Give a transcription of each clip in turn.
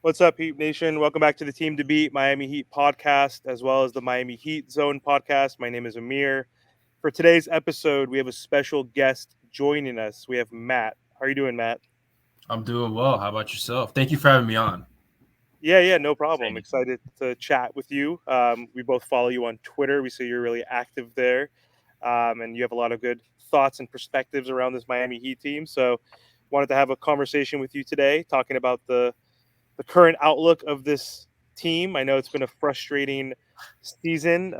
What's up, Heat Nation? Welcome back to the Team to Beat Miami Heat podcast, as well as the Miami Heat Zone podcast. My name is Amir. For today's episode, we have a special guest joining us. We have Matt. How are you doing, Matt? I'm doing well. How about yourself? Thank you for having me on. Yeah, no Say problem. anything. Excited to chat with you. We both follow you on Twitter. We see you're really active there, and you have a lot of good thoughts and perspectives around this Miami Heat team. So, wanted to have a conversation with you today, talking about the current outlook of this team. I know it's been a frustrating season.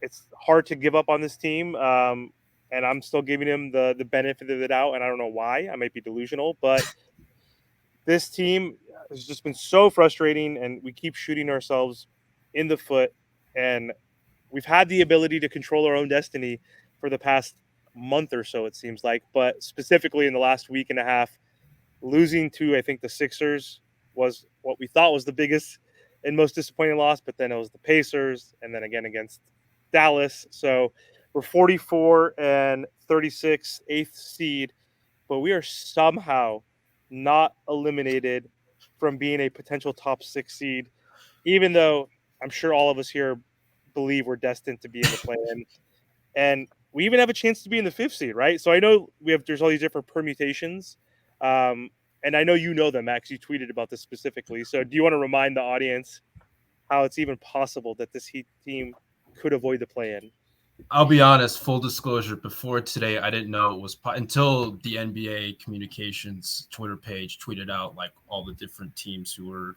It's hard to give up on this team, and I'm still giving him the benefit of the doubt. And I don't know why. I might be delusional, but this team has just been so frustrating, and we keep shooting ourselves in the foot. And we've had the ability to control our own destiny for the past month or so, it seems like, but specifically in the last week and a half, losing to I think the Sixers was what we thought was the biggest and most disappointing loss, but then it was the Pacers and then again against Dallas. So we're 44 and 36, eighth seed, but we are somehow not eliminated from being a potential top six seed, even though I'm sure all of us here believe we're destined to be in the play-in. And we even have a chance to be in the fifth seed, right? So I know there's all these different permutations, um, and I know you know them, Max. You tweeted about this specifically. So do you want to remind the audience how it's even possible that this Heat team could avoid the play-in? I'll be honest, full disclosure, before today, I didn't know it was until the NBA communications Twitter page tweeted out like all the different teams who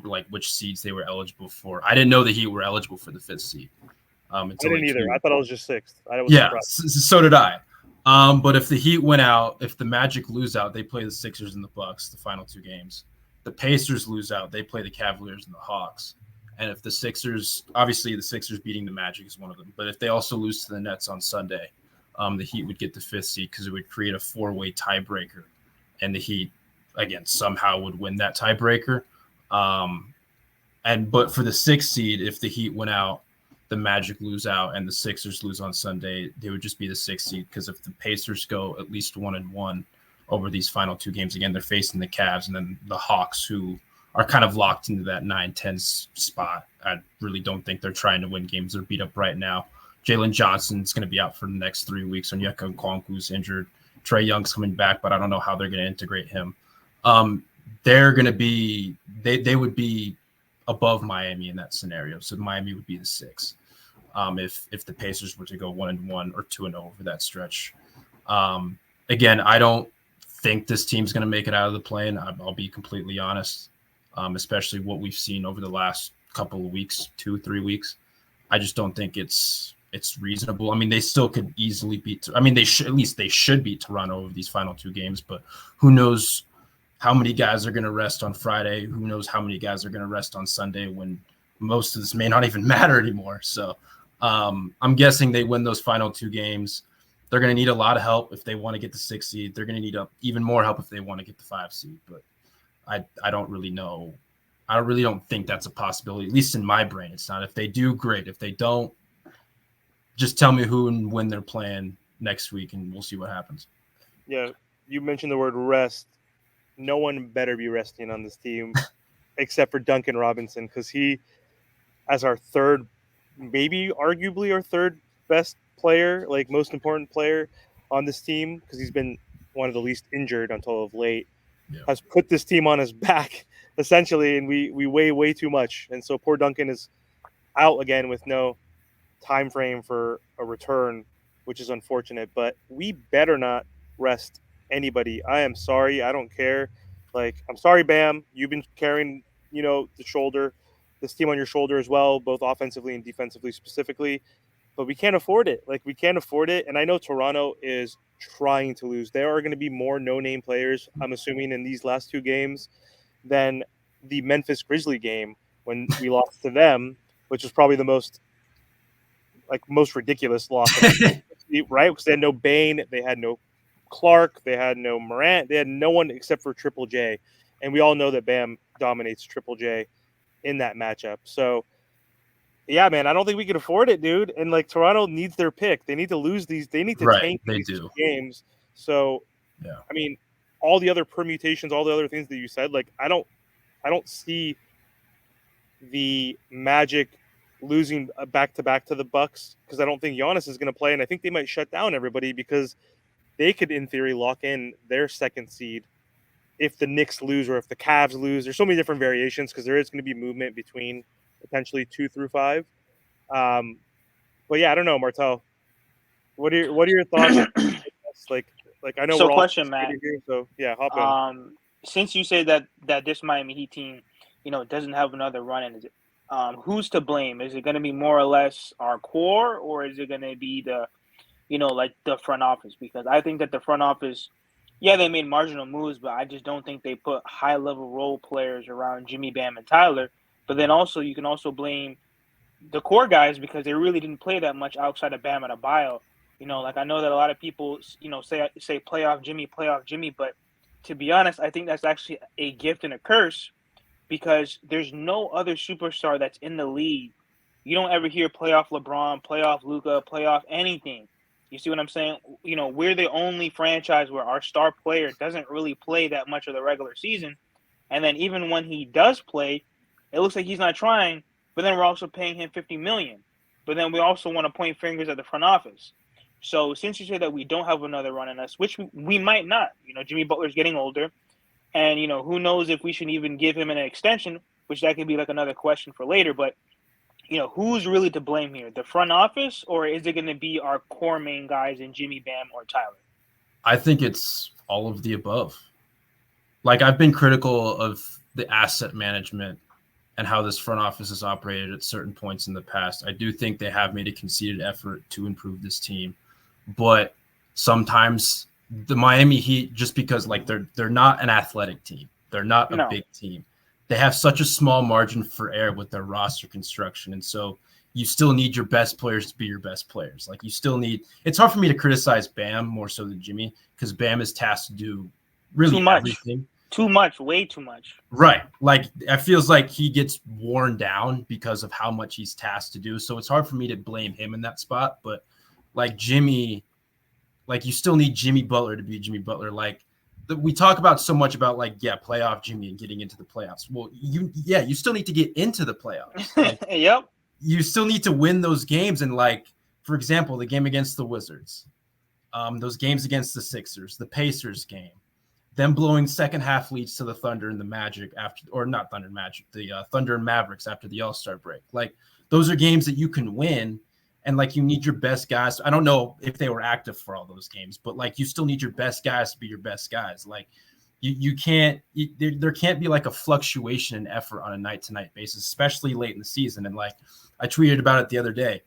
like which seeds they were eligible for. I didn't know the Heat were eligible for the fifth seed I until didn't like either. I thought I was just sixth. I was yeah, surprised. so did I. But if the Heat went out, if the Magic lose out, they play the Sixers and the Bucks the final two games. The Pacers lose out, they play the Cavaliers and the Hawks. And if the Sixers, obviously the Sixers beating the Magic is one of them, but if they also lose to the Nets on Sunday, the Heat would get the fifth seed because it would create a four-way tiebreaker, and the Heat again somehow would win that tiebreaker. Um, but for the sixth seed, if the Heat went out, the Magic lose out, and the Sixers lose on Sunday, they would just be the sixth seed because if the Pacers go at least 1-1 over these final two games, again they're facing the Cavs and then the Hawks, who are kind of locked into that 9-10 spot. I really don't think they're trying to win games. They're beat up right now. Jalen Johnson's going to be out for the next 3 weeks. Onyeka Okongwu's injured. Trae Young's coming back, but I don't know how they're going to integrate him. They're going to be they would be above Miami in that scenario. So Miami would be the six. If the Pacers were to go 1-1 or 2-0 over that stretch. Again, I don't think this team's going to make it out of the play-in. I'll be completely honest, especially what we've seen over the last couple of weeks, 2-3 weeks. I just don't think it's reasonable. I mean, they still could easily beat. I mean, they should beat Toronto over these final two games, but who knows how many guys are going to rest on Friday? Who knows how many guys are going to rest on Sunday when most of this may not even matter anymore? So I'm guessing they win those final two games. They're going to need a lot of help if they want to get the 6 seed. They're going to need even more help if they want to get the 5 seed. But I don't really know. I really don't think that's a possibility. At least in my brain, it's not. If they do, great. If they don't, just tell me who and when they're playing next week, and we'll see what happens. Yeah, you mentioned the word rest. No one better be resting on this team except for Duncan Robinson, because he, as our third, maybe arguably our third best player, like most important player on this team, because he's been one of the least injured until of late, Yeah. has put this team on his back essentially, and we weigh way too much. And so poor Duncan is out again with no time frame for a return, which is unfortunate. But we better not rest anybody. I am sorry. I don't care. Like, I'm sorry, Bam. You've been carrying, the shoulder, this team on your shoulder as well, both offensively and defensively specifically. But we can't afford it. Like, we can't afford it. And I know Toronto is trying to lose. There are going to be more no-name players, I'm assuming, in these last two games than the Memphis Grizzly game when we lost to them, which was probably the most ridiculous loss of right? Because they had no Bain, they had no Clark, they had no Morant, they had no one except for Triple J, and we all know that Bam dominates Triple J in that matchup. So yeah, man, I don't think we can afford it, dude. And like Toronto needs their pick. They need to lose these. They need to Right, tank they these two do. games. So Yeah. I mean, all the other permutations, all the other things that you said, like I don't see the Magic losing back to back to the Bucks because I don't think Giannis is going to play, and I think they might shut down everybody because they could, in theory, lock in their second seed if the Knicks lose or if the Cavs lose. There's so many different variations because there is going to be movement between potentially 2 through 5. Um, but yeah, I don't know, Martel. What are your thoughts? Like I know So, we're all question, Matt. here, so yeah, hop in. Since you say that this Miami Heat team, doesn't have another run in, is it? Who's to blame? Is it going to be more or less our core, or is it going to be like the front office? Because I think that the front office, yeah, they made marginal moves, but I just don't think they put high level role players around Jimmy, Bam, and Tyler. But then also you can also blame the core guys because they really didn't play that much outside of Bam and Adebayo. Like I know that a lot of people, say playoff Jimmy, but to be honest, I think that's actually a gift and a curse because there's no other superstar that's in the league. You don't ever hear playoff LeBron, playoff Luka, playoff anything. You see what I'm saying? We're the only franchise where our star player doesn't really play that much of the regular season. And then even when he does play, it looks like he's not trying, but then we're also paying him $50 million. But then we also want to point fingers at the front office. So since you say that we don't have another run in us, which we might not, Jimmy Butler's getting older. And, who knows if we should even give him an extension, which that could be like another question for later. But, who's really to blame here? The front office, or is it going to be our core main guys in Jimmy, Bam, or Tyler? I think it's all of the above. Like, I've been critical of the asset management and how this front office has operated at certain points in the past. I do think they have made a conceited effort to improve this team. But sometimes the Miami Heat, just because like they're not an athletic team, they're not a big team. They have such a small margin for error with their roster construction, and so you still need your best players to be your best players. Like you still need. It's hard for me to criticize Bam more so than Jimmy because Bam is tasked to do really everything. Too much, way too much. Right. Like it feels like he gets worn down because of how much he's tasked to do. So it's hard for me to blame him in that spot. But like Jimmy, like you still need Jimmy Butler to be Jimmy Butler. Like we talk about so much about like, yeah, playoff Jimmy and getting into the playoffs. Well, you still need to get into the playoffs. Like, yep. You still need to win those games. And like, for example, the game against the Wizards, those games against the Sixers, the Pacers game, them blowing second half leads to the Thunder and the Magic after, or not Thunder and Magic, the Thunder and Mavericks after the All-Star break. Like those are games that you can win. And like you need your best guys. I don't know if they were active for all those games, but like you still need your best guys to be your best guys. Like you can't, there can't be like a fluctuation in effort on a night-to-night basis, especially late in the season. And like I tweeted about it the other day,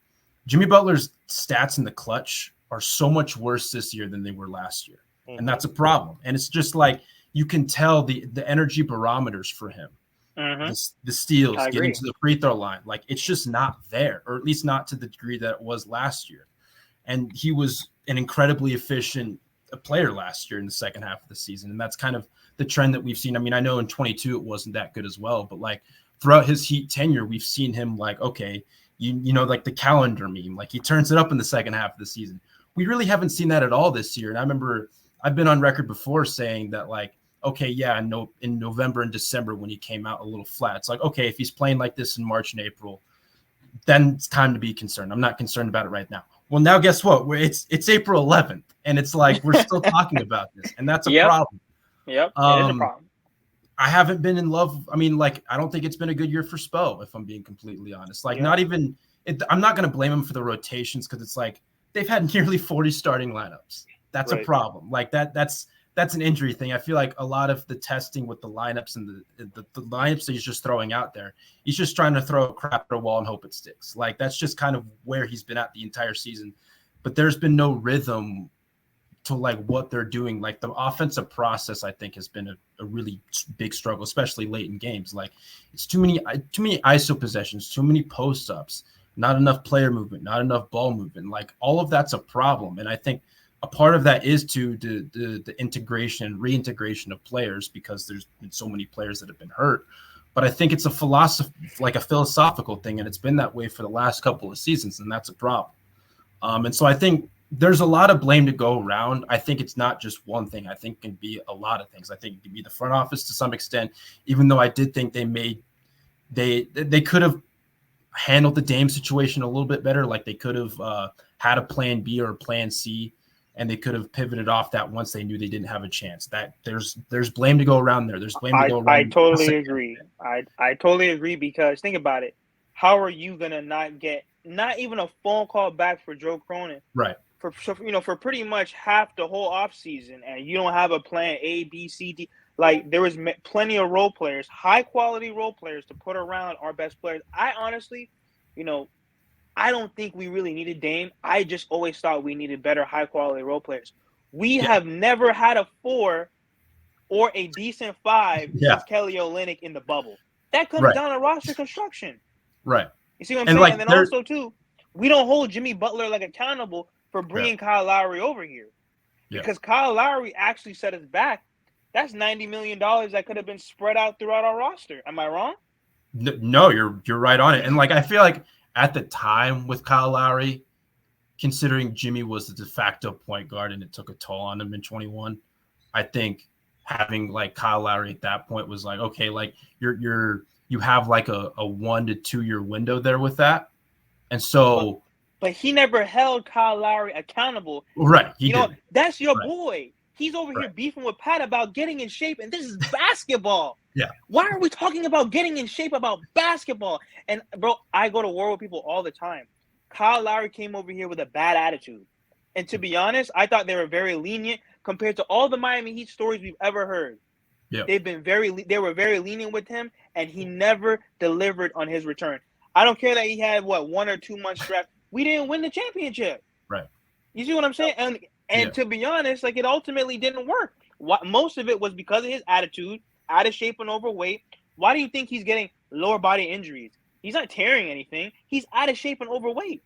Jimmy Butler's stats in the clutch are so much worse this year than they were last year. Mm-hmm. And that's a problem. And it's just like you can tell the energy barometers for him. Mm-hmm. The steals, getting to the free throw line, like it's just not there, or at least not to the degree that it was last year. And he was an incredibly efficient player last year in the second half of the season. And that's kind of the trend that we've seen. I mean, I know in 22 it wasn't that good as well, but like throughout his Heat tenure, we've seen him like, okay, you know, like the calendar meme, like he turns it up in the second half of the season. We really haven't seen that at all this year. And I remember I've been on record before saying that like, okay, yeah, in November and December when he came out a little flat, it's like, okay, if he's playing like this in March and April, then it's time to be concerned. I'm not concerned about it right now. Well, now guess what? It's April 11th, and it's like we're still talking about this, and that's a problem. Yep, it is a problem. I haven't been in love. I mean, like, I don't think it's been a good year for Spo, if I'm being completely honest. Like, not even – I'm not going to blame him for the rotations because it's like they've had nearly 40 starting lineups. That's a problem. Like, that's an injury thing. I feel like a lot of the testing with the lineups and the lineups that he's just throwing out there, he's just trying to throw a crap at a wall and hope it sticks. Like, that's just kind of where he's been at the entire season. But there's been no rhythm to, like, what they're doing. Like, the offensive process, I think, has been a really big struggle, especially late in games. Like, it's too many ISO possessions, too many post-ups, not enough player movement, not enough ball movement. Like, all of that's a problem. And I think a part of that is to the integration and reintegration of players because there's been so many players that have been hurt. But I think it's a philosophical thing, and it's been that way for the last couple of seasons, and that's a problem. And so I think there's a lot of blame to go around. I think it's not just one thing. I think it can be a lot of things. I think it can be the front office to some extent, even though I did think they could have handled the Dame situation a little bit better. Like they could have had a plan B or a plan C, and they could have pivoted off that once they knew they didn't have a chance. That there's blame to go around there. There's blame to go around. I totally agree. I totally agree because think about it. How are you gonna not get not even a phone call back for Joe Cronin? Right. For pretty much half the whole offseason, and you don't have a plan A, B, C, D. Like there was plenty of role players, high quality role players to put around our best players. I honestly, I don't think we really needed Dame. I just always thought we needed better high quality role players. We have never had a 4 or a decent 5 since Kelly Olynyk in the bubble. That comes down to roster construction. Right. You see what I'm saying? And then also too, we don't hold Jimmy Butler accountable for bringing Kyle Lowry over here. Because Kyle Lowry actually set us back. That's $90 million that could have been spread out throughout our roster. Am I wrong? No, you're right on it. And I feel like at the time with Kyle Lowry, considering Jimmy was the de facto point guard and it took a toll on him in 21, I think having Kyle Lowry at that point was okay, you have a 1 to 2 year window there with that. And so but he never held Kyle Lowry accountable. Right. That's your boy. He's over here beefing with Pat about getting in shape, and this is basketball. Yeah. Why are we talking about getting in shape about basketball? And, bro, I go to war with people all the time. Kyle Lowry came over here with a bad attitude. And to be honest, I thought they were very lenient compared to all the Miami Heat stories we've ever heard. Yeah. They were very lenient with him, and he never delivered on his return. I don't care that he had, 1 or 2 months left. We didn't win the championship. Right. You see what I'm saying? And to be honest, it ultimately didn't work. Most of it was because of his attitude, out of shape and overweight. Why do you think he's getting lower body injuries? He's not tearing anything. He's out of shape and overweight.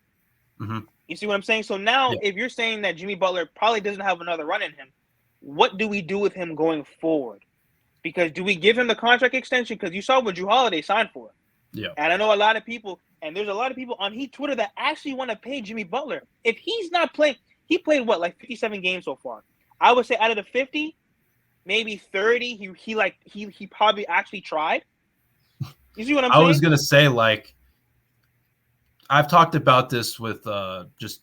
Mm-hmm. You see what I'm saying? So now, if you're saying that Jimmy Butler probably doesn't have another run in him, what do we do with him going forward? Because do we give him the contract extension? Because you saw what Drew Holiday signed for. Yeah. And I know a lot of people, and there's a lot of people on Heat Twitter that actually want to pay Jimmy Butler. If he's not playing, he played 57 games so far. I would say out of the 50, maybe 30, he probably actually tried. You see what I'm saying? I was gonna say I've talked about this with just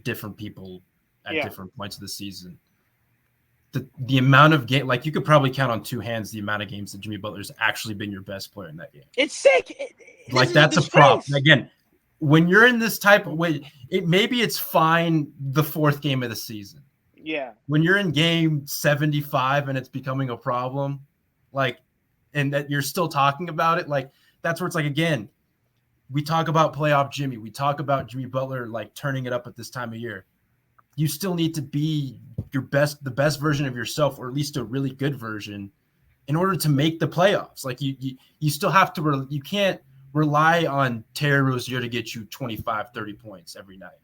different people at different points of the season. The amount of game, you could probably count on 2 hands the amount of games that Jimmy Butler's actually been your best player in that game. It's sick. That's a problem. Again, when you're in this type of way, maybe it's fine the 4th game of the season. Yeah. When you're in game 75 and it's becoming a problem, and that you're still talking about it, that's where it's again, we talk about playoff Jimmy. We talk about Jimmy Butler turning it up at this time of year. You still need to be the best version of yourself, or at least a really good version, in order to make the playoffs. You still have to. You can't rely on Terry Rozier to get you 25, 30 points every night.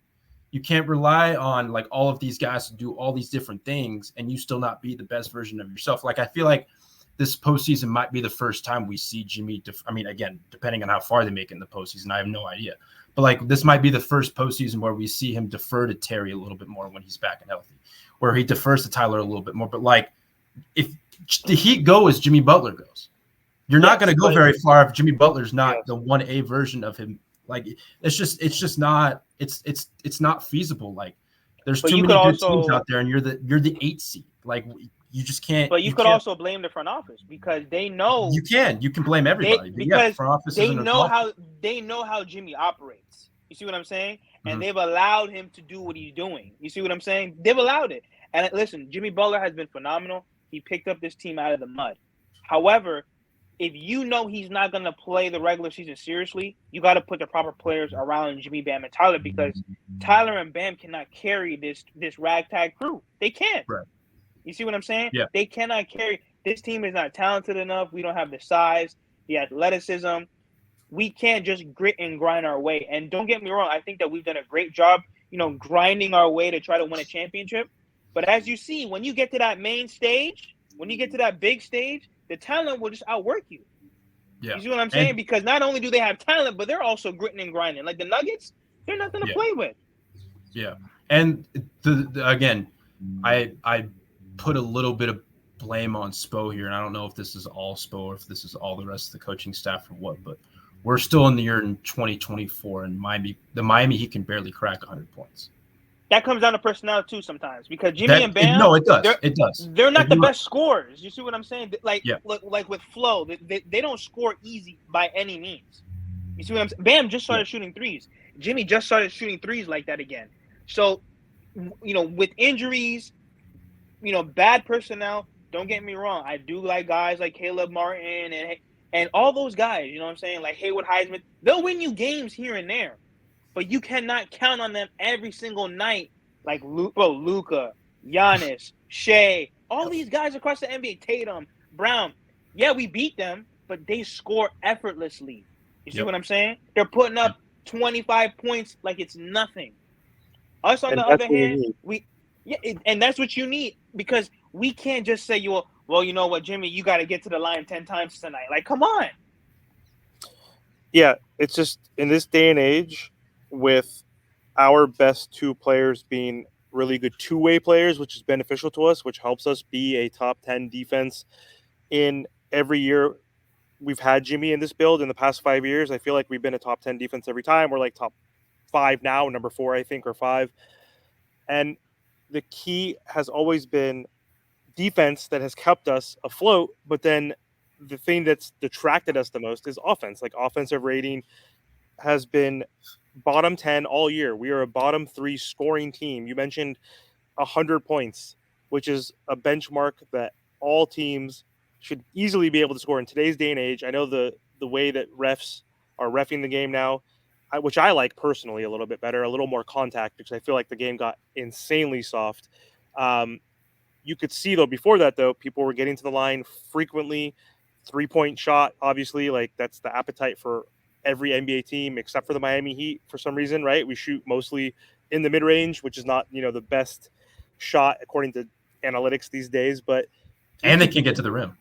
You can't rely on all of these guys to do all these different things and you still not be the best version of yourself. I feel like this postseason might be the first time we see Jimmy. Again, depending on how far they make it in the postseason, I have no idea. But this might be the first postseason where we see him defer to Terry a little bit more when he's back and healthy, where he defers to Tyler a little bit more. But if the Heat go as Jimmy Butler goes, you're not going to go very far if Jimmy Butler's not the 1A version of him. It's just not. It's not feasible. There's too many good teams out there, and you're the 8 seed. You just can't. But you could also blame the front office because they know you can blame everybody because they know how Jimmy operates. You see what I'm saying? And they've allowed him to do what he's doing. You see what I'm saying? They've allowed it. And listen, Jimmy Butler has been phenomenal. He picked up this team out of the mud. However, if you know he's not going to play the regular season seriously, you got to put the proper players around Jimmy, Bam, and Tyler because Tyler and Bam cannot carry this ragtag crew. They can't. Right. You see what I'm saying? Yeah. They cannot carry. This team is not talented enough. We don't have the size, the athleticism. We can't just grit and grind our way. And don't get me wrong, I think that we've done a great job, grinding our way to try to win a championship. But as you see, when you get to that main stage, when you get to that big stage, the talent will just outwork you. Yeah. You see what I'm saying? Because not only do they have talent, but they're also gritting and grinding. The Nuggets, they're nothing to play with. Yeah. And again, I put a little bit of blame on Spo here, and I don't know if this is all Spo or if this is all the rest of the coaching staff or what, but we're still in the year in 2024, and the Miami Heat can barely crack 100 points. That comes down to personnel too sometimes, because Jimmy and Bam, it does. It does. They're not the best scorers. You see what I'm saying? Like, yeah. like with Flo, they don't score easy by any means. You see what I'm saying? Bam just started shooting threes. Jimmy just started shooting threes like that again. So, with injuries, bad personnel. Don't get me wrong. I do like guys like Caleb Martin and all those guys. You know what I'm saying? Like Haywood Heisman. They'll win you games here and there, but you cannot count on them every single night. Like Luka, Giannis, Shea, all these guys across the NBA, Tatum, Brown. Yeah, we beat them, but they score effortlessly. You see what I'm saying? They're putting up 25 points like it's nothing. Us, on the other hand, and that's what you need, because we can't just say, well, you know what, Jimmy, you got to get to the line 10 times tonight. Like, come on. Yeah, it's just in this day and age, with our best two players being really good two-way players, which is beneficial to us, which helps us be a top 10 defense in every year we've had Jimmy in this build in the past 5 years. I feel like we've been a top 10 defense every time. We're like top 5 now, number 4, I think, or 5. And the key has always been defense that has kept us afloat. But then the thing that's detracted us the most is offense. Like, offensive rating has been bottom 10 all year. We are a bottom 3 scoring team. You mentioned 100 points, which is a benchmark that all teams should easily be able to score in today's day and age. I know the way that refs are reffing the game now, which I like personally a little bit better, a little more contact, because I feel like the game got insanely soft. You could see, though, before that, though, people were getting to the line frequently. 3-point shot, obviously, like that's the appetite for every NBA team except for the Miami Heat for some reason, right? We shoot mostly in the mid-range, which is not, the best shot according to analytics these days, but they can't get to the rim.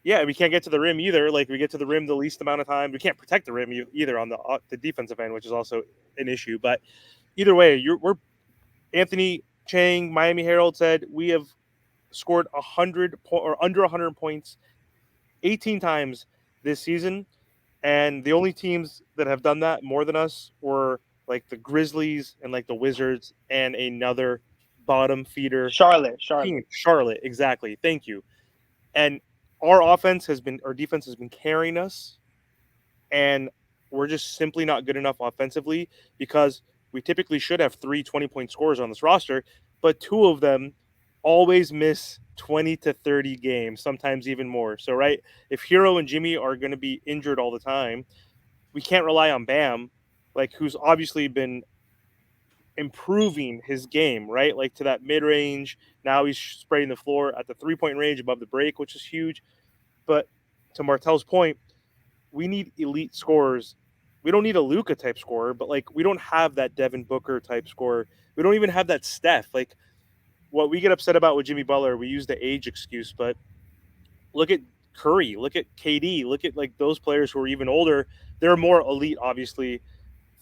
Yeah, we can't get to the rim either. Like, we get to the rim the least amount of time. We can't protect the rim either on the defensive end, which is also an issue. But either way, we're Anthony Chang, Miami Herald, said we have scored 100 or under 100 points 18 times this season, and the only teams that have done that more than us were like the Grizzlies and like the Wizards and another bottom feeder Charlotte, exactly. Thank you. And our defense has been carrying us, and we're just simply not good enough offensively, because we typically should have 3 20-point scorers on this roster, but 2 of them always miss 20 to 30 games, sometimes even more. So, right, if Herro and Jimmy are going to be injured all the time, we can't rely on Bam, like, who's obviously been improving his game, right? Like, to that mid-range. Now he's spraying the floor at the 3-point range above the break, which is huge. But to Martel's point, we need elite scorers. We don't need a Luka type scorer, but like, we don't have that Devin Booker type scorer. We don't even have that Steph. Like, what we get upset about with Jimmy Butler, we use the age excuse, but look at Curry, look at KD, look at like those players who are even older. They're more elite, obviously,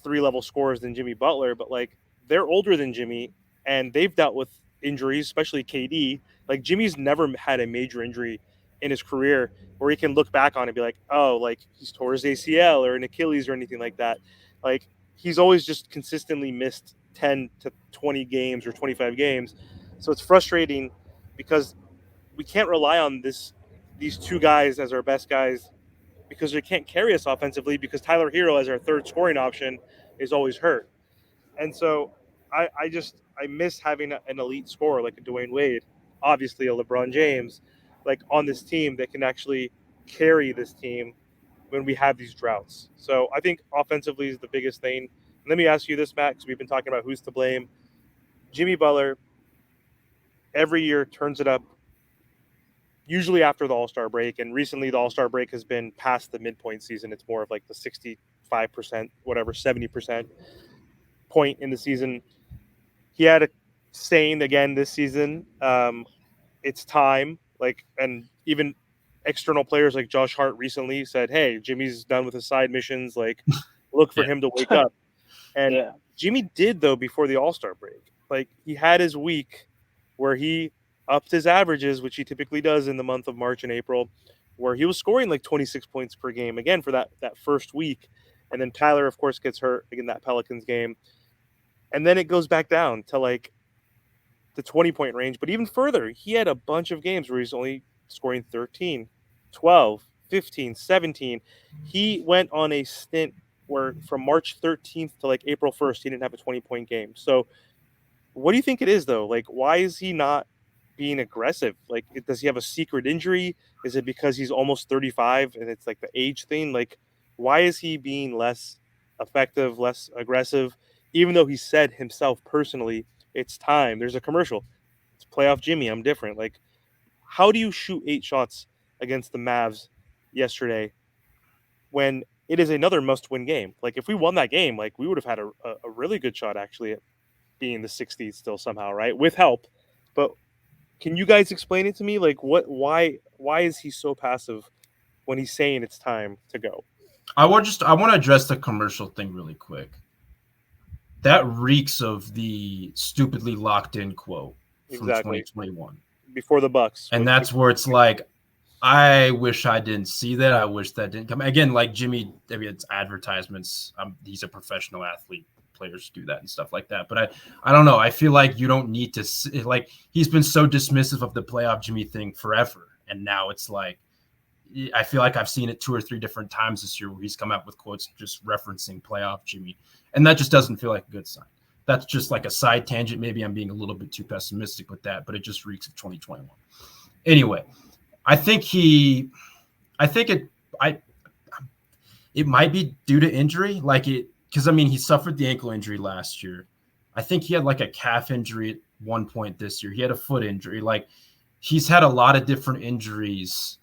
3-level scorers than Jimmy Butler, but like, they're older than Jimmy, and they've dealt with injuries, especially KD. Like, Jimmy's never had a major injury in his career where he can look back on it and be like, oh, like he's tore his ACL or an Achilles or anything like that. Like, he's always just consistently missed 10 to 20 games or 25 games. So it's frustrating because we can't rely on these 2 guys as our best guys, because they can't carry us offensively, because Tyler Herro as our third scoring option is always hurt. And so I miss having an elite scorer like a Dwayne Wade, obviously a LeBron James, like on this team that can actually carry this team when we have these droughts. So I think offensively is the biggest thing. And let me ask you this, Matt, because we've been talking about who's to blame. Jimmy Butler every year turns it up, usually after the All-Star break. And recently the All-Star break has been past the midpoint season. It's more of like the 65%, whatever, 70% point in the season. He had a saying again this season, it's time. Like, and even external players like Josh Hart recently said, hey, Jimmy's done with his side missions. Like, look for him to wake up. And Jimmy did, though, before the All-Star break. like he had his week where he upped his averages, which he typically does in the month of March and April, where he was scoring like 26 points per game again for that first week. And then Tyler, of course, gets hurt in that Pelicans game. And then it goes back down to like the 20-point range. But even further, he had a bunch of games where he's only scoring 13, 12, 15, 17. He went on a stint where from March 13th to like April 1st, he didn't have a 20-point game. So what do you think it is, though? Like, why is he not being aggressive? Like, does he have a secret injury? Is it because he's almost 35 and it's like the age thing? Like, why is he being less effective, less aggressive, even though he said himself personally, it's time. There's a commercial. It's playoff Jimmy. I'm different. Like, how do you shoot 8 shots against the Mavs yesterday when it is another must-win game? Like, if we won that game, like, we would have had a really good shot actually at being the 60s still somehow, right? With help. But can you guys explain it to me? Like, why is he so passive when he's saying it's time to go? I want to address the commercial thing really quick. That reeks of the stupidly locked in quote from 2021 before the Bucks. And that's where it's like, I wish I didn't see that. I wish that didn't come. Again, like Jimmy, I mean, it's advertisements. He's a professional athlete. Players do that and stuff like that. But I don't know. I feel like you don't need to, like, he's been so dismissive of the playoff Jimmy thing forever. And now it's like, I feel like I've seen it 2 or 3 different times this year where he's come out with quotes just referencing playoff Jimmy. And that just doesn't feel like a good sign. That's just like a side tangent. Maybe I'm being a little bit too pessimistic with that, but it just reeks of 2021. Anyway, it might be due to injury. Because, I mean, he suffered the ankle injury last year. I think he had like a calf injury at one point this year. He had a foot injury. Like, he's had a lot of different injuries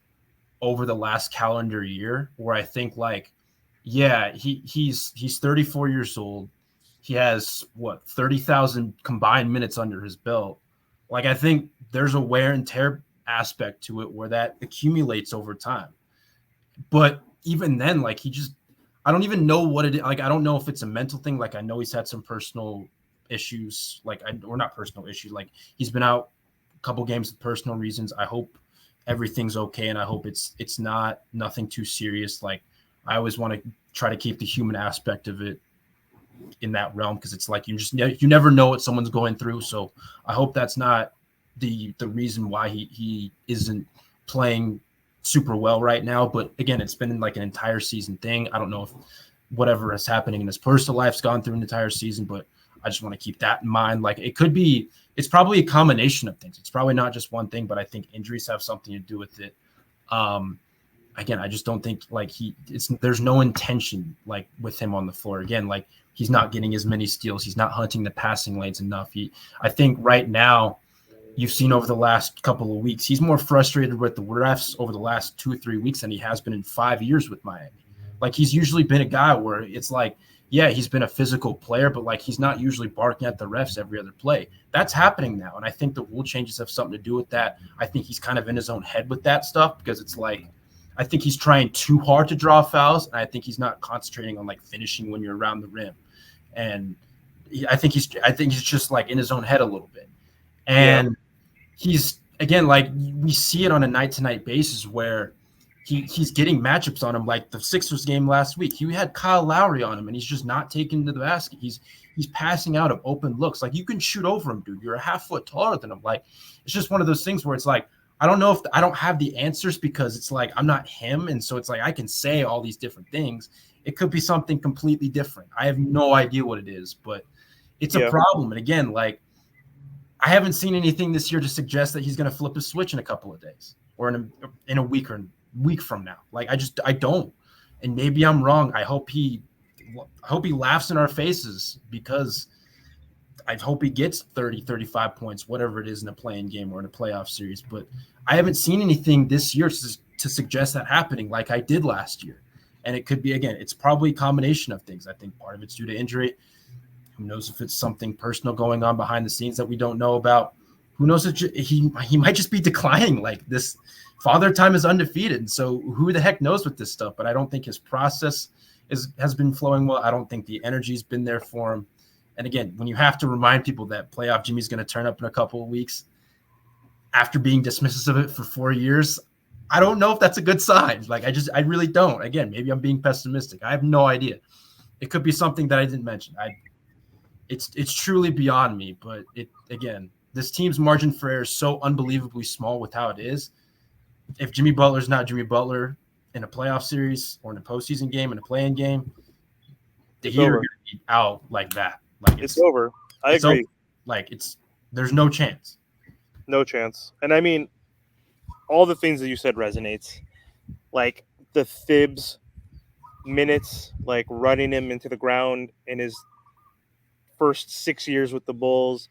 over the last calendar year where I think, like, yeah, he's 34 years old. He has, 30,000 combined minutes under his belt. Like, I think there's a wear and tear aspect to it where that accumulates over time. But even then, like, I don't even know what it is. Like, I don't know if it's a mental thing. Like, I know he's had some personal issues, or not personal issues. Like, he's been out a couple games for personal reasons. I hope everything's okay, and I hope it's nothing too serious. Like, I always want to try to keep the human aspect of it in that realm, because it's like you never know what someone's going through. So I hope that's not the reason why he isn't playing super well right now. But again, it's been like an entire season thing. I don't know if whatever is happening in his personal life's gone through an entire season, but I just want to keep that in mind. Like, it's probably a combination of things. It's probably not just one thing, but I think injuries have something to do with it. Again, I just don't think like there's no intention like with him on the floor. Again, like, he's not getting as many steals. He's not hunting the passing lanes enough. I think right now, you've seen over the last couple of weeks, he's more frustrated with the refs over the last 2 or 3 weeks than he has been in 5 years with Miami. Like, he's usually been a guy where it's like, yeah, he's been a physical player, but like, he's not usually barking at the refs every other play. That's happening now. And I think the rule changes have something to do with that. I think he's kind of in his own head with that stuff, because it's like, I think he's trying too hard to draw fouls. And I think he's not concentrating on like finishing when you're around the rim. And I think he's just like in his own head a little bit. And he's, again, like, we see it on a night-to-night basis where he's getting matchups on him. Like the Sixers game last week, he had Kyle Lowry on him, and he's just not taking to the basket. He's passing out of open looks. Like, you can shoot over him, dude. You're a half foot taller than him. Like, it's just one of those things where it's like, I don't know if I don't have the answers, because it's like, I'm not him. And so it's like, I can say all these different things. It could be something completely different. I have no idea what it is, but it's a problem. And again, like, I haven't seen anything this year to suggest that he's going to flip a switch in a couple of days or in a week from now. Like, I don't. And maybe I'm wrong. I hope he laughs in our faces, because I hope he gets 30, 35 points, whatever it is, in a playing game or in a playoff series. But I haven't seen anything this year to suggest that happening like I did last year. And it could be, again, it's probably a combination of things. I think part of it's due to injury. Who knows if it's something personal going on behind the scenes that we don't know about? Who knows if he might just be declining. Like, this Father Time is undefeated. And so who the heck knows with this stuff? But I don't think his process has been flowing well. I don't think the energy's been there for him. And again, when you have to remind people that playoff Jimmy's going to turn up in a couple of weeks after being dismissive of it for 4 years, I don't know if that's a good sign. Like, I really don't. Again, maybe I'm being pessimistic. I have no idea. It could be something that I didn't mention. It's truly beyond me. But again, this team's margin for error is so unbelievably small with how it is. If Jimmy Butler's not Jimmy Butler in a playoff series or in a postseason game, in a play-in game, the Heat are going to be out like that. Like it's over. I agree. There's no chance. No chance. And I mean, all the things that you said resonates. Like the Thibs minutes, like running him into the ground in his first 6 years with the Bulls.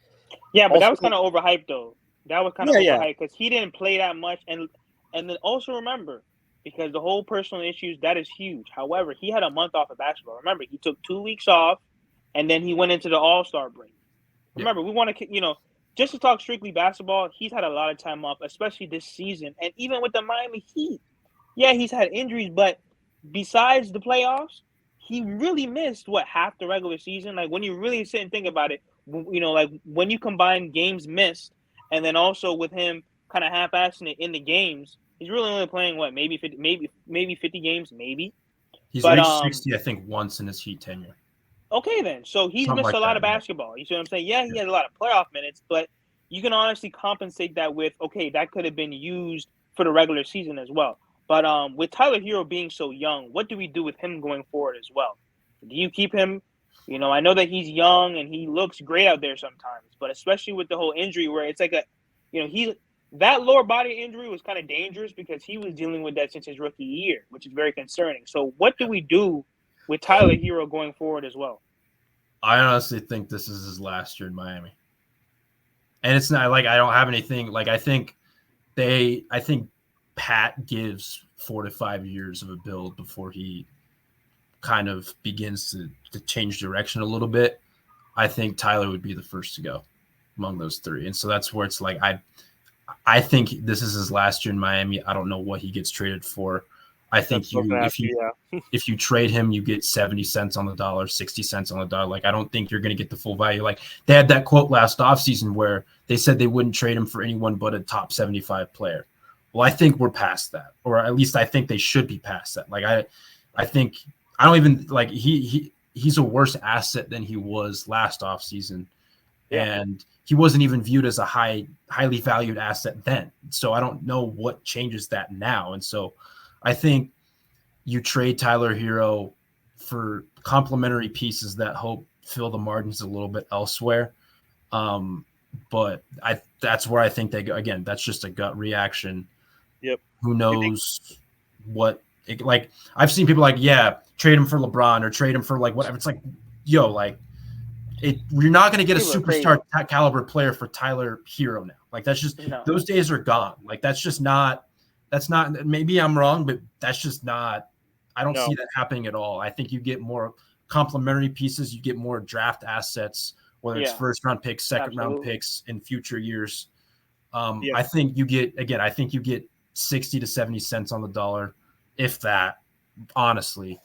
Yeah, but that was kind of overhyped, though. That was kind of overhyped because he didn't play that much. And then also remember, because the whole personal issues, that is huge. However, he had a month off of basketball. Remember, he took 2 weeks off, and then he went into the All-Star break. Remember, we want to, just to talk strictly basketball, he's had a lot of time off, especially this season. And even with the Miami Heat, yeah, he's had injuries, but besides the playoffs, he really missed, half the regular season? Like, when you really sit and think about it, like when you combine games missed and then also with him kind of half-assing it in the games, he's really only playing, maybe 50 games, maybe. He's reached 60, I think, once in his Heat tenure. Okay, then. So he's missed a lot of basketball. You see what I'm saying? Yeah, he had a lot of playoff minutes, but you can honestly compensate that with, okay, that could have been used for the regular season as well. But with Tyler Herro being so young, what do we do with him going forward as well? Do you keep him? I know that he's young and he looks great out there sometimes, but especially with the whole injury where it's like that lower body injury was kind of dangerous because he was dealing with that since his rookie year, which is very concerning. So what do we do with Tyler Herro going forward as well? I honestly think this is his last year in Miami. And it's not like I don't have anything. Like, I think Pat gives 4 to 5 years of a build before he kind of begins to change direction a little bit. I think Tyler would be the first to go among those three. And so that's where it's like, I think this is his last year in Miami. I don't know what he gets traded for. I think if you trade him, you get 70 cents on the dollar, 60 cents on the dollar. Like, I don't think you're going to get the full value. Like, they had that quote last offseason where they said they wouldn't trade him for anyone but a top 75 player. Well, I think we're past that, or at least I think they should be past that. Like, I think I don't even like he's a worse asset than he was last offseason. Yeah. And he wasn't even viewed as a highly valued asset then. So I don't know what changes that now. And so I think you trade Tyler Herro for complementary pieces that hope fill the margins a little bit elsewhere. But that's where I think they go. Again, that's just a gut reaction. Yep. Who knows what – like, I've seen people like, trade him for LeBron or trade him for, like, whatever. It's like, you're not going to get a superstar caliber player for Tyler Herro now. Like, that's just those days are gone. Like, that's not – maybe I'm wrong, but that's just not – I don't see that happening at all. I think you get more complementary pieces. You get more draft assets, whether it's first-round picks, second-round picks in future years. I think you get 60 to 70 cents on the dollar, if that, honestly.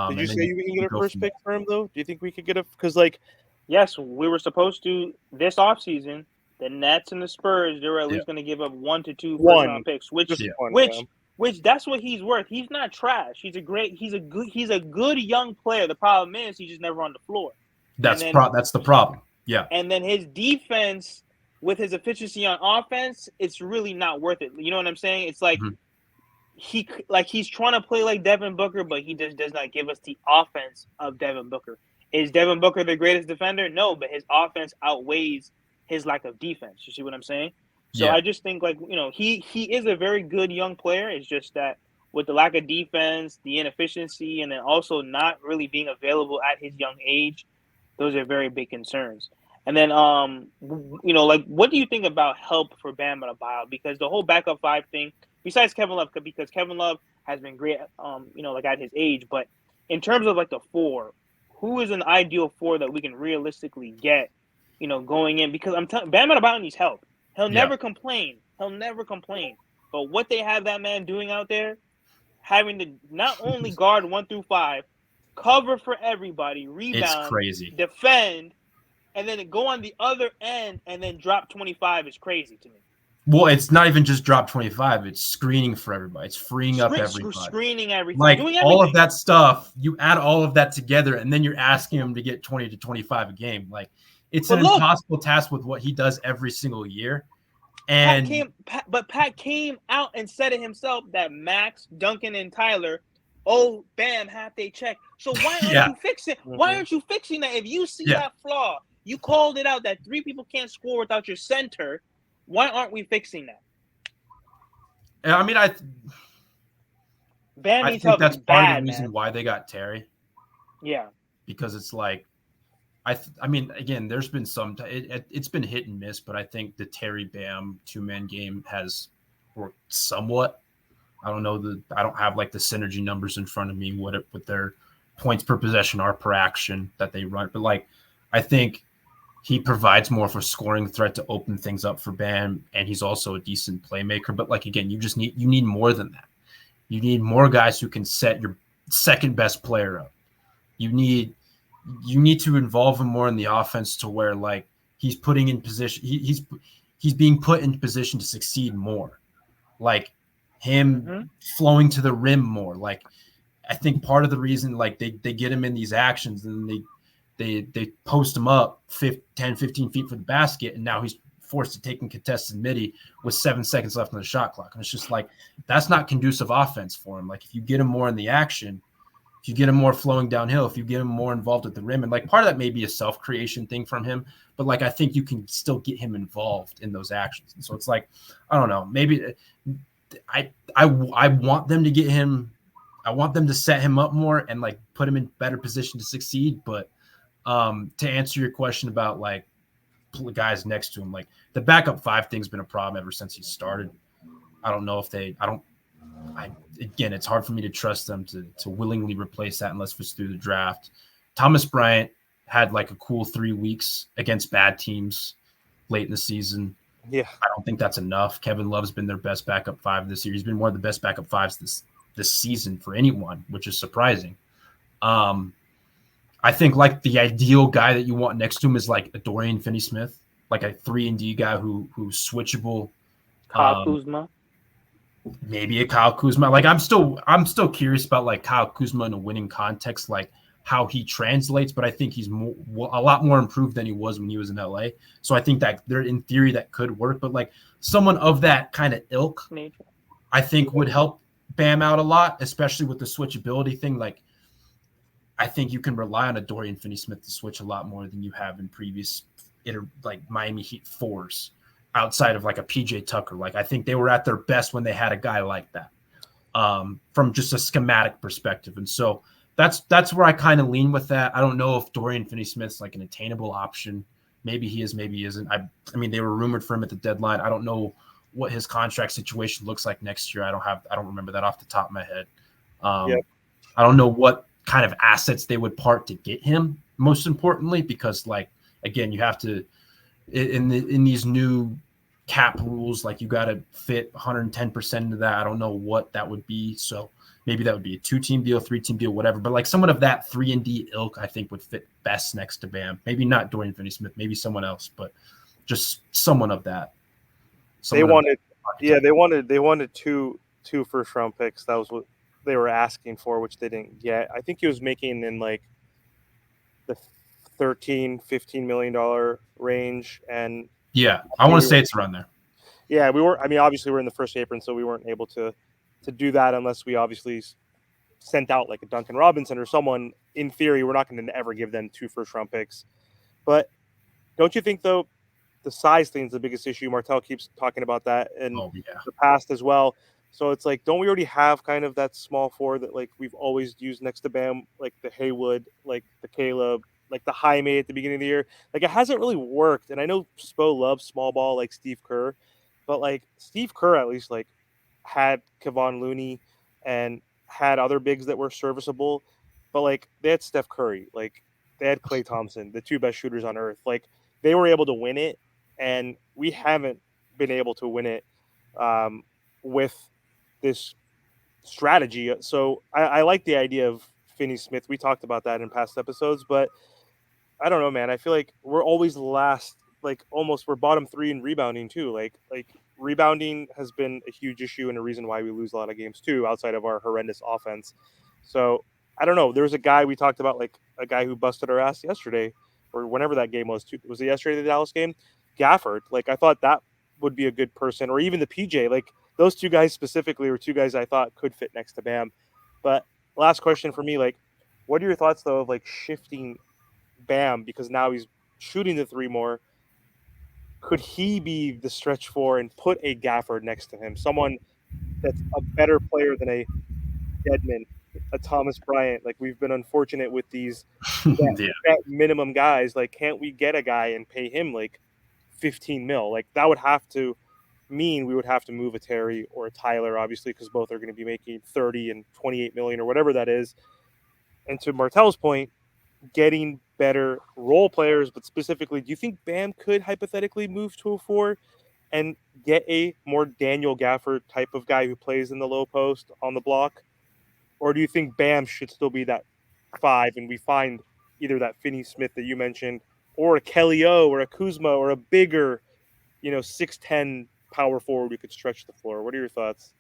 Did you say we can get a first pick for him, though? Do you think we could get a – because, like – yes, we were supposed to this offseason. The Nets and the Spurs, they were at least going to give up 1 to 2 first-round picks, which that's what he's worth. He's not trash. He's a good young player. The problem is he's just never on the floor. That's the problem. Yeah. And then his defense with his efficiency on offense, it's really not worth it. You know what I'm saying? It's like he's trying to play like Devin Booker, but he just does not give us the offense of Devin Booker. Is Devin Booker the greatest defender? No, but his offense outweighs his lack of defense. You see what I'm saying? So I just think, like, he is a very good young player. It's just that with the lack of defense, the inefficiency, and then also not really being available at his young age, those are very big concerns. And then, like, what do you think about help for Bam Adebayo? Because the whole backup five thing, besides Kevin Love, because Kevin Love has been great, like at his age, but in terms of like the four, who is an ideal four that we can realistically get, going in? Because I'm telling Bam Adebayo needs help. He'll never complain. But what they have that man doing out there, having to not only guard 1 through 5, cover for everybody, rebound, it's crazy, defend, and then go on the other end and then drop 25 is crazy to me. Well, it's not even just drop 25. It's screening for everybody. It's freeing up everybody. Screening everything. Like doing all everything. of that stuff, you add all of that together, and then you're asking him to get 20 to 25 a game. Like it's an impossible task with what he does every single year. And Pat came out and said it himself that Max, Duncan, and Tyler, Bam, half they check. So why aren't you fixing? Why aren't you fixing that? If you see that flaw, you called it out that 3 people can't score without your center. Why aren't we fixing that? I mean, Bam I think that's part of the reason why they got Terry. Yeah, because it's like, I mean, again, there's been some. It's been hit and miss, but I think the Terry Bam 2-man game has worked somewhat. I don't know I don't have like the synergy numbers in front of me. What their points per possession are per action that they run, but like, I think he provides more of a scoring threat to open things up for Bam, and he's also a decent playmaker. But like again, you need more than that. You need more guys who can set your second best player up. You need to involve him more in the offense to where like he's putting in position. He's being put in position to succeed more. Like him flowing to the rim more. Like I think part of the reason like they get him in these actions and they post him up 10, 15 feet for the basket, and now he's forced to take in contested midi with 7 seconds left on the shot clock. And it's just like, that's not conducive offense for him. Like if you get him more in the action, if you get him more flowing downhill, if you get him more involved at the rim, and like part of that may be a self-creation thing from him, but like I think you can still get him involved in those actions. And so it's like, I don't know, maybe I want them to get him, I want them to set him up more and like put him in better position to succeed. But to answer your question about like guys next to him, like the backup 5 thing's been a problem ever since he started. I don't know if again, it's hard for me to trust them to willingly replace that unless it's through the draft. Thomas Bryant had like a cool 3 weeks against bad teams late in the season. Yeah, I don't think that's enough. Kevin Love's been their best backup 5 this year. He's been one of the best backup 5s this season for anyone, which is surprising. I think like the ideal guy that you want next to him is like a Dorian Finney-Smith, like a 3-and-D guy who's switchable. Kyle Kuzma. Maybe a Kyle Kuzma. Like I'm still curious about like Kyle Kuzma in a winning context, like how he translates. But I think he's a lot more improved than he was when he was in LA. So I think that there, in theory, that could work. But like someone of that kind of ilk, I think would help Bam out a lot, especially with the switchability thing. Like I think you can rely on a Dorian Finney-Smith to switch a lot more than you have in previous like Miami Heat 4s. Outside of like a PJ Tucker. Like I think they were at their best when they had a guy like that from just a schematic perspective. And so that's where I kind of lean with that. I don't know if Dorian Finney-Smith's like an attainable option. Maybe he is, maybe he isn't. I mean, they were rumored for him at the deadline. I don't know what his contract situation looks like next year. I don't remember that off the top of my head. I don't know what kind of assets they would part to get him, most importantly, because like, again, you have to, in these new cap rules, like you got to fit 110% into that. I don't know what that would be. So maybe that would be a 2-team deal, 3-team deal, whatever. But like someone of that 3-and-D ilk, I think would fit best next to Bam. Maybe not Dorian Finney-Smith, maybe someone else, but just someone of that. They wanted 2 first-round picks. That was what they were asking for, which they didn't get. I think he was making in like the $13-15 million range, and yeah, I want to say it's around there. Yeah, we were. I mean, obviously we're in the first apron, so we weren't able to do that unless we obviously sent out like a Duncan Robinson or someone. In theory, we're not going to ever give them 2 first-round picks. But don't you think though, the size thing is the biggest issue? Martell keeps talking about that in the past as well. So it's like, don't we already have kind of that small 4 that like we've always used next to Bam, like the Haywood, like the Caleb, like the Jaime at the beginning of the year? Like it hasn't really worked. And I know Spo loves small ball like Steve Kerr, but like Steve Kerr at least like had Kevon Looney and had other bigs that were serviceable, but like they had Steph Curry, like they had Klay Thompson, the 2 best shooters on earth. Like they were able to win it, and we haven't been able to win it with this strategy. So I like the idea of Finney-Smith. We talked about that in past episodes, but I don't know, man. I feel like we're always last, like almost we're bottom three in rebounding too. Like rebounding has been a huge issue and a reason why we lose a lot of games too, outside of our horrendous offense. So I don't know. There was a guy we talked about, like a guy who busted our ass yesterday, or whenever that game was. Was it yesterday, the Dallas game? Gafford. Like I thought that would be a good person, or even the PJ. Like those two guys specifically were two guys I thought could fit next to Bam. But last question for me, like, what are your thoughts though of like shifting Bam because now he's shooting the three more? Could he be the stretch four and put a Gafford next to him, someone that's a better player than a Deadman, a Thomas Bryant? Like we've been unfortunate with these Yeah. vet minimum guys. Like, can't we get a guy and pay him like 15 mil? Like that would have to mean we would have to move a Terry or a Tyler, obviously, because both are going to be making 30 and 28 million or whatever that is. And to Martel's point, getting better role players, but specifically, do you think Bam could hypothetically move to a four and get a more Daniel Gafford type of guy who plays in the low post on the block? Or do you think Bam should still be that five and we find either that Finney Smith that you mentioned or a Kelly O or a Kuzma or a bigger, 6'10" power forward who could stretch the floor? What are your thoughts?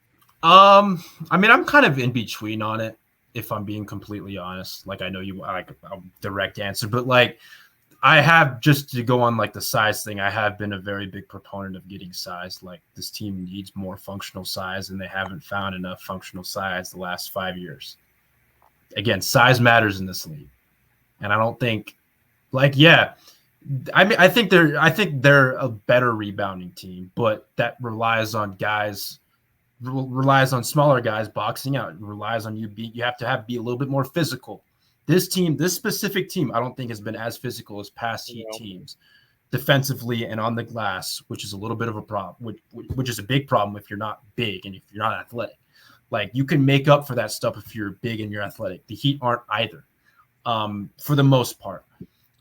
I mean, I'm kind of in between on it, if I'm being completely honest. Like, I know you like a direct answer, but like, I have, just to go on like the size thing, I have been a very big proponent of getting size. Like, this team needs more functional size, and they haven't found enough functional size the last 5 years. Again, size matters in this league, and I don't think, like, yeah. I mean, I think they're a better rebounding team, but that relies on smaller guys boxing out. It relies on you have to be a little bit more physical. This specific team, I don't think has been as physical as past Heat teams, defensively and on the glass, which is a little bit of a problem, which is a big problem if you're not big and if you're not athletic. Like, you can make up for that stuff if you're big and you're athletic. The Heat aren't either, for the most part,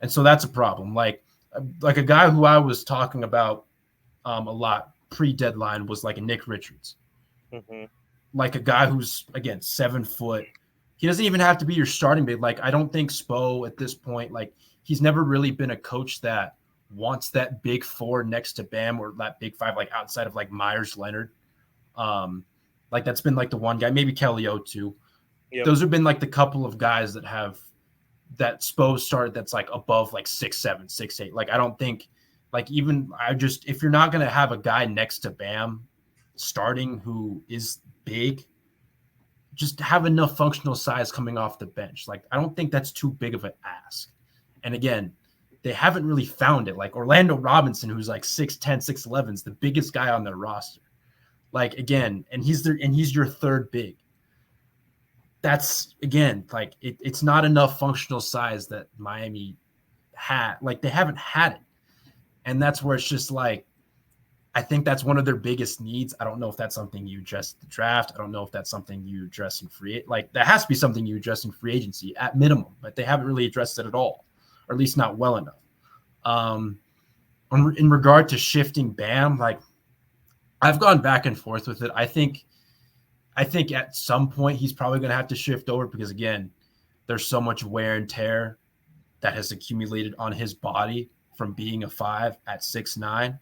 and so that's a problem. Like a guy who I was talking about a lot pre-deadline was like a Nick Richards. Mm-hmm. Like a guy who's, again, 7 foot. He doesn't even have to be your starting big. Like, I don't think Spo at this point, like, he's never really been a coach that wants that big four next to Bam or that big five, like outside of like Myers Leonard. Like, that's been like the one guy, maybe Kelly O too. Yep. Those have been like the couple of guys that have that Spo started that's like above like 6'7", 6'8". Like, I don't think, like, even if you're not gonna have a guy next to Bam starting who is big, just have enough functional size coming off the bench. Like, I don't think that's too big of an ask. And again, they haven't really found it. Like Orlando Robinson, who's like 6'10", 6'11", is the biggest guy on their roster. Like, again, and he's your third big. That's, again, like, it's not enough functional size that Miami had. Like, they haven't had it. And that's where it's just like, I think that's one of their biggest needs. I don't know if that's something you address in the draft. I don't know if that's something you address in that has to be something you address in free agency at minimum, but they haven't really addressed it at all, or at least not well enough. In regard to shifting Bam, like, I've gone back and forth with it. I think at some point he's probably going to have to shift over because, again, there's so much wear and tear that has accumulated on his body from being a 5 at 6'9".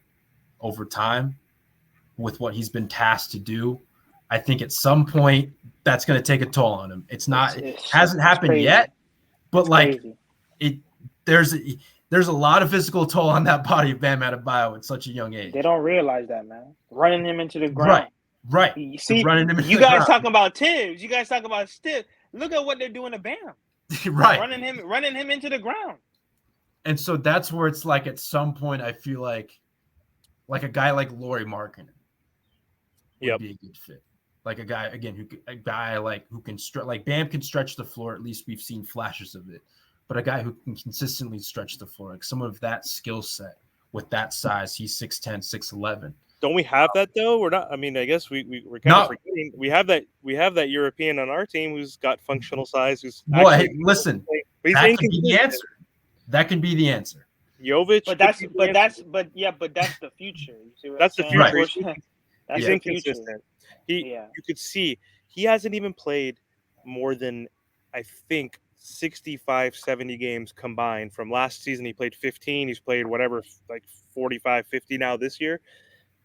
over time with what he's been tasked to do. I think at some point that's going to take a toll on him. It hasn't happened yet, but there's a lot of physical toll on that body of Bam Adebayo at such a young age. They don't realize that, man. Running him into the ground. Right. You see, running him into you the guys ground. talking about Tibbs. You guys talking about Stiff. Look at what they're doing to Bam. Right. Running him into the ground. And so that's where it's like, at some point I feel like a guy like Lauri Markkanen would be a good fit. Like a guy, again, who can stretch, like Bam can stretch the floor. At least we've seen flashes of it. But a guy who can consistently stretch the floor, like some of that skill set with that size. He's 6'10", 6'11". Don't we have that though? We're not. I mean, I guess we're kind of forgetting. We have that European on our team who's got functional size. Who's listen. That can be the answer. That can be the answer. Jovic, but that's the future. You see what that's I'm the future. Right. He's inconsistent. You could see he hasn't even played more than, I think, 65, 70 games combined from last season. He played 15. He's played whatever, like 45, 50 now this year.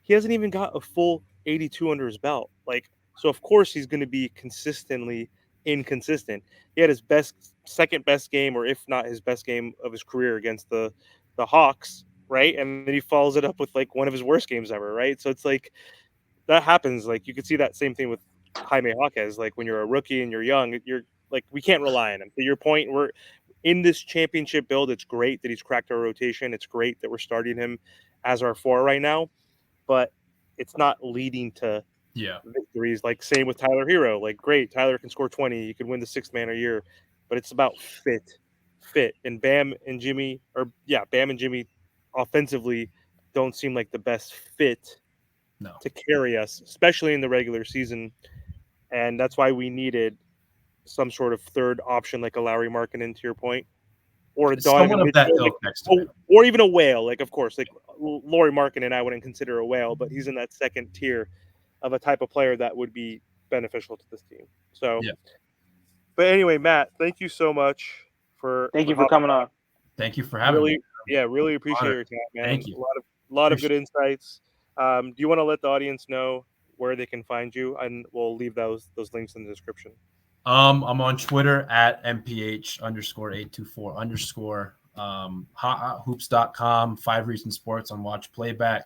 He hasn't even got a full 82 under his belt. Like, so of course he's going to be consistently inconsistent. He had his second best game, or if not his best game of his career against the Hawks, right? And then he follows it up with like one of his worst games ever, right? So it's like that happens. Like you could see that same thing with Jaime Jaquez. Like when you're a rookie and you're young, you're like we can't rely on him. To your point, we're in this championship build. It's great that he's cracked our rotation. It's great that we're starting him as our 4 right now, but it's not leading to victories. Like same with Tyler Herro. Like great, Tyler can score 20. You can win the sixth man a year, but it's about fit. And Bam and Jimmy, Bam and Jimmy, offensively, don't seem like the best fit to carry us, especially in the regular season. And that's why we needed some sort of third option, like a Lauri Markkanen, to your point, or a Donovan Mitchell, or even a Whale. Like, of course, like Lauri Markkanen, I wouldn't consider a Whale, but he's in that second tier of a type of player that would be beneficial to this team. So, but anyway, Matt, thank you so much for coming on. Thank you for having me. Yeah, really appreciate your time, man. Thank you. A lot of good insights. Do you want to let the audience know where they can find you? And we'll leave those links in the description. I'm on Twitter at mph_824_ hothoops.com, 5 Reasons Sports on Watch Playback.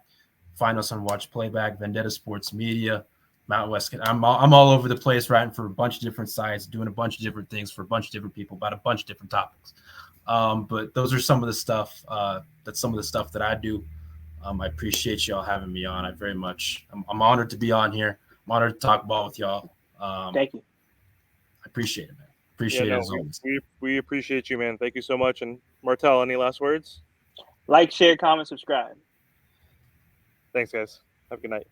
Find us on Watch Playback, Vendetta Sports Media, Mountain West. I'm all over the place, writing for a bunch of different sites, doing a bunch of different things for a bunch of different people about a bunch of different topics. But those are some of the stuff. That's some of the stuff that I do. I appreciate y'all having me on. I'm honored to be on here. I'm honored to talk ball with y'all. Thank you. I appreciate it, man. Appreciate it as always. We appreciate you, man. Thank you so much. And Martel, any last words? Like, share, comment, subscribe. Thanks, guys. Have a good night.